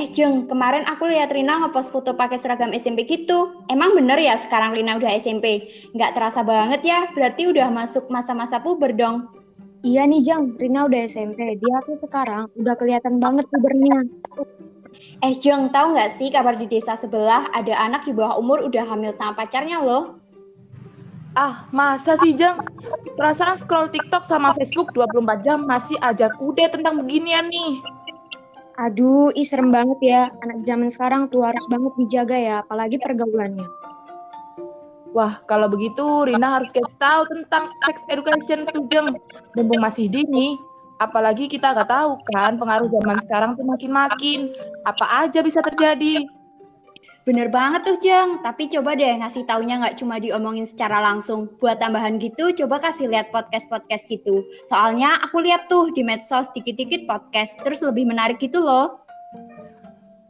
Jeng, kemarin aku lihat Rina ngepost foto pakai seragam SMP gitu. Emang bener ya sekarang Rina udah SMP? Nggak terasa banget ya, berarti udah masuk masa-masa puber dong. Iya nih Jang, Rina udah SMP. Dia tuh sekarang udah kelihatan banget pubernya. Jeng, tahu nggak sih kabar di desa sebelah ada anak di bawah umur udah hamil sama pacarnya loh. Masa sih, Jang? Perasaan scroll TikTok sama Facebook 24 jam masih ajak udah tentang beginian nih. Aduh, serem banget ya. Anak zaman sekarang tuh harus banget dijaga ya, apalagi pergaulannya. Wah, kalau begitu Rina harus kasih tahu tentang sex education tuh, Jeng. Mumpung masih dini, apalagi kita nggak tahu kan pengaruh zaman sekarang tuh makin-makin. Apa aja bisa terjadi. Bener banget tuh Jeng, tapi coba deh ngasih taunya nggak cuma diomongin secara langsung. Buat tambahan gitu, coba kasih lihat podcast-podcast gitu. Soalnya aku lihat tuh di medsos dikit-dikit podcast, terus lebih menarik gitu loh.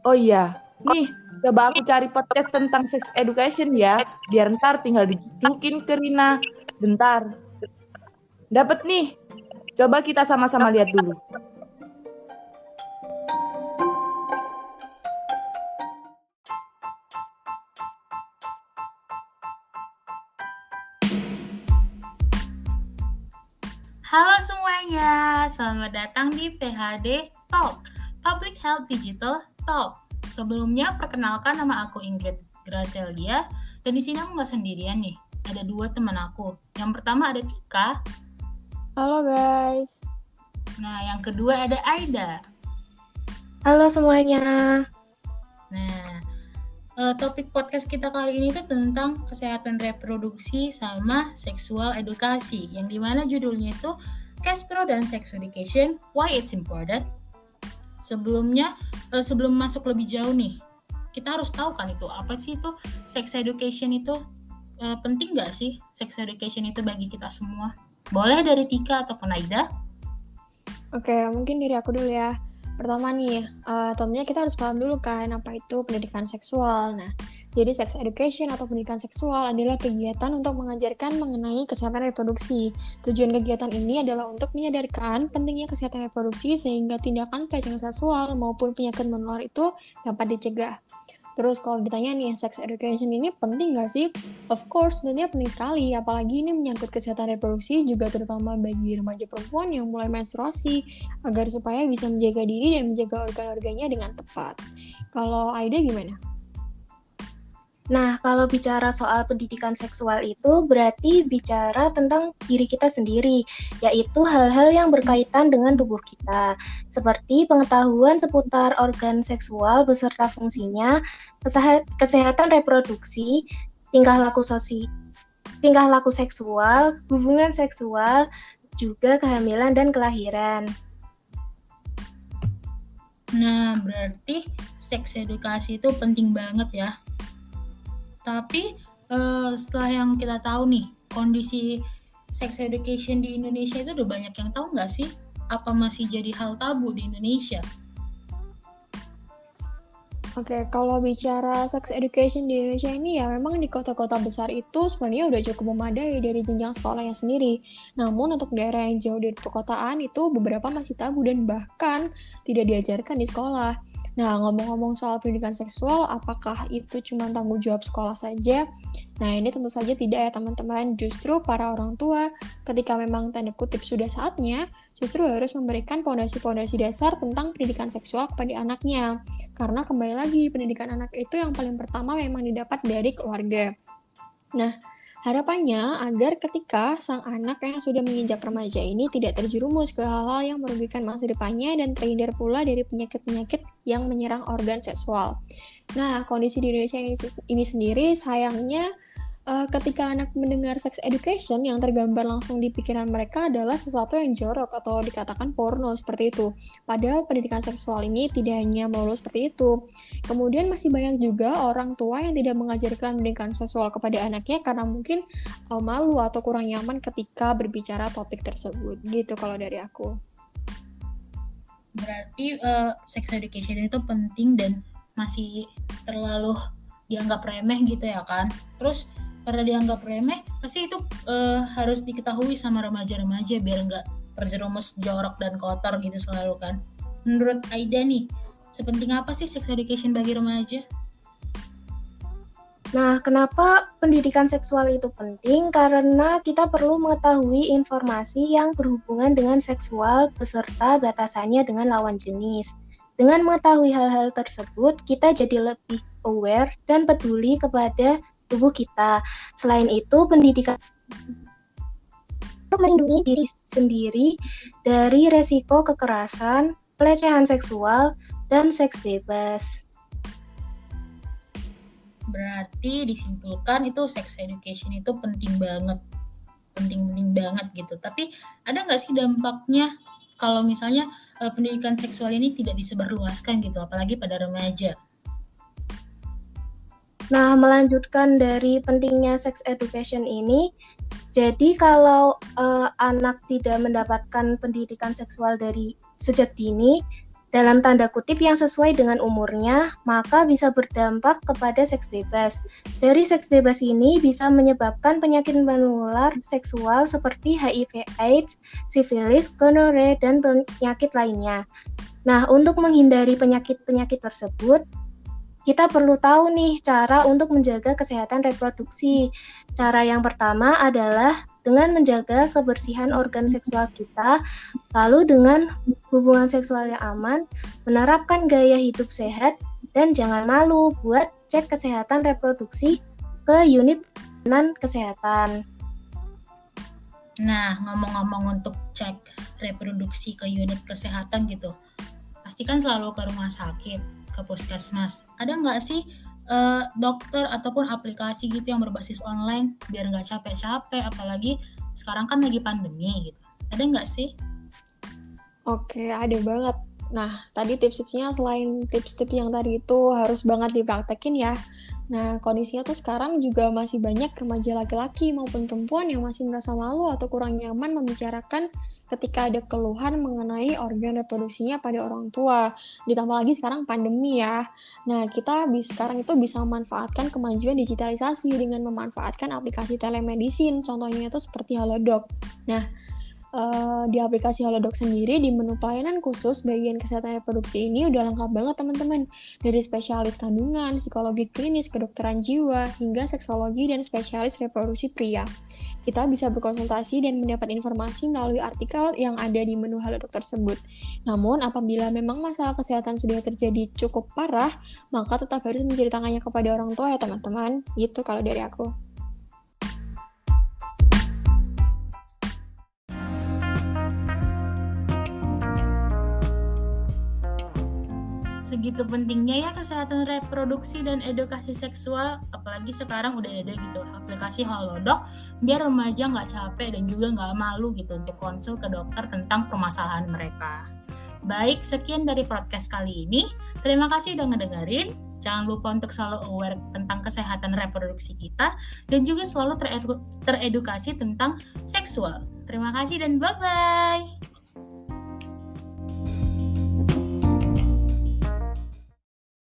Oh iya, nih coba aku cari podcast tentang sex education ya, biar ntar tinggal dijudukin ke Rina. Sebentar. Dapat nih. Coba kita sama-sama lihat dulu. Halo semuanya, selamat datang di PHD Talk, Public Health Digital Talk. Sebelumnya, perkenalkan nama aku Ingrid Gracelia, dan di sini aku nggak sendirian nih. Ada dua teman aku. Yang pertama ada Tika. Halo guys. Nah, yang kedua ada Aida. Halo semuanya. Nah, topik podcast kita kali ini tuh tentang kesehatan reproduksi sama seksual edukasi, yang dimana judulnya itu Caspro dan Sex Education, Why It's Important. Sebelumnya, sebelum masuk lebih jauh nih, kita harus tahu kan itu apa sih itu sex education itu, penting nggak sih sex education itu bagi kita semua? Boleh dari Tika ataupun Aida? Oke, mungkin dari aku dulu ya. Pertama nih, tentunya kita harus paham dulu kan apa itu pendidikan seksual. Nah, jadi sex education atau pendidikan seksual adalah kegiatan untuk mengajarkan mengenai kesehatan reproduksi. Tujuan kegiatan ini adalah untuk menyadarkan pentingnya kesehatan reproduksi sehingga tindakan pelecehan seksual maupun penyakit menular itu dapat dicegah. Terus kalau ditanya nih, sex education ini penting nggak sih? Of course, tentunya penting sekali. Apalagi ini menyangkut kesehatan reproduksi juga terutama bagi remaja perempuan yang mulai menstruasi, agar supaya bisa menjaga diri dan menjaga organ-organnya dengan tepat. Kalau Aida gimana? Nah, kalau bicara soal pendidikan seksual itu berarti bicara tentang diri kita sendiri, yaitu hal-hal yang berkaitan dengan tubuh kita, seperti pengetahuan seputar organ seksual beserta fungsinya, kesehatan reproduksi, tingkah laku seksual, hubungan seksual, juga kehamilan dan kelahiran. Nah, berarti sex edukasi itu penting banget ya. Tapi setelah yang kita tahu nih, kondisi sex education di Indonesia itu udah banyak yang tahu nggak sih? Apa masih jadi hal tabu di Indonesia? Oke, kalau bicara sex education di Indonesia ini ya memang di kota-kota besar itu sebenarnya udah cukup memadai dari jenjang sekolahnya sendiri. Namun untuk daerah yang jauh dari perkotaan itu beberapa masih tabu dan bahkan tidak diajarkan di sekolah. Nah, ngomong-ngomong soal pendidikan seksual, apakah itu cuma tanggung jawab sekolah saja? Nah, ini tentu saja tidak ya teman-teman. Justru para orang tua ketika memang tanda kutip sudah saatnya, justru harus memberikan fondasi-fondasi dasar tentang pendidikan seksual kepada anaknya. Karena kembali lagi, pendidikan anak itu yang paling pertama memang didapat dari keluarga. Nah, harapannya agar ketika sang anak yang sudah menginjak remaja ini tidak terjerumus ke hal-hal yang merugikan masa depannya dan terhindar pula dari penyakit-penyakit yang menyerang organ seksual. Nah, kondisi di Indonesia ini sendiri sayangnya ketika anak mendengar sex education yang tergambar langsung di pikiran mereka adalah sesuatu yang jorok atau dikatakan porno seperti itu. Padahal pendidikan seksual ini tidak hanya melulu seperti itu. Kemudian masih banyak juga orang tua yang tidak mengajarkan pendidikan seksual kepada anaknya karena mungkin malu atau kurang nyaman ketika berbicara topik tersebut. Gitu kalau dari aku. Berarti sex education itu penting dan masih terlalu dianggap remeh gitu ya kan? Terus karena dianggap remeh, pasti itu harus diketahui sama remaja-remaja biar nggak terjerumus jorok dan kotor gitu selalu kan. Menurut Aida nih, Sepenting apa sih sex education bagi remaja? Nah, kenapa pendidikan seksual itu penting? Karena kita perlu mengetahui informasi yang berhubungan dengan seksual beserta batasannya dengan lawan jenis. Dengan mengetahui hal-hal tersebut, kita jadi lebih aware dan peduli kepada tubuh kita. Selain itu, pendidikan untuk melindungi diri sendiri dari resiko kekerasan, pelecehan seksual, dan seks bebas. Berarti disimpulkan itu sex education itu penting banget gitu. Tapi ada nggak sih dampaknya kalau misalnya pendidikan seksual ini tidak disebarluaskan gitu, apalagi pada remaja? Nah, melanjutkan dari pentingnya sex education ini, jadi kalau anak tidak mendapatkan pendidikan seksual dari sejak dini, dalam tanda kutip yang sesuai dengan umurnya, maka bisa berdampak kepada seks bebas. Dari seks bebas ini bisa menyebabkan penyakit menular seksual seperti HIV/AIDS, sifilis, gonorrea, dan penyakit lainnya. Nah, untuk menghindari penyakit-penyakit tersebut, kita perlu tahu nih cara untuk menjaga kesehatan reproduksi. Cara yang pertama adalah dengan menjaga kebersihan organ seksual kita, lalu dengan hubungan seksual yang aman, menerapkan gaya hidup sehat, dan jangan malu buat cek kesehatan reproduksi ke unit pelayanan kesehatan. Nah, ngomong-ngomong untuk cek reproduksi ke unit kesehatan gitu, pastikan selalu ke rumah sakit, ke puskesmas. Ada nggak sih dokter ataupun aplikasi gitu yang berbasis online biar nggak capek-capek, apalagi sekarang kan lagi pandemi gitu. Ada nggak sih? Oke, ada banget. Nah, tadi tips-tipsnya selain tips-tips yang tadi itu harus banget dipraktekin ya. Nah, kondisinya tuh sekarang juga masih banyak remaja laki-laki maupun perempuan yang masih merasa malu atau kurang nyaman membicarakan ketika ada keluhan mengenai organ reproduksinya pada orang tua. Ditambah lagi sekarang pandemi ya. Nah, kita sekarang itu bisa memanfaatkan kemajuan digitalisasi dengan memanfaatkan aplikasi telemedicine. Contohnya itu seperti Halodoc. Nah, di aplikasi Halodoc sendiri di menu pelayanan khusus bagian kesehatan reproduksi ini udah lengkap banget teman-teman. Dari spesialis kandungan, psikologi klinis, kedokteran jiwa, hingga seksologi dan spesialis reproduksi pria. Kita bisa berkonsultasi dan mendapat informasi melalui artikel yang ada di menu Halodoc tersebut. Namun, apabila memang masalah kesehatan sudah terjadi cukup parah, maka tetap harus menceritakannya kepada orang tua ya teman-teman. Gitu kalau dari aku. Segitu pentingnya ya kesehatan reproduksi dan edukasi seksual, apalagi sekarang udah ada gitu aplikasi Halodoc biar remaja nggak capek dan juga nggak malu gitu untuk konsul ke dokter tentang permasalahan mereka. Baik, sekian dari podcast kali ini. Terima kasih udah ngedengerin. Jangan lupa untuk selalu aware tentang kesehatan reproduksi kita dan juga selalu teredukasi tentang seksual. Terima kasih dan bye-bye.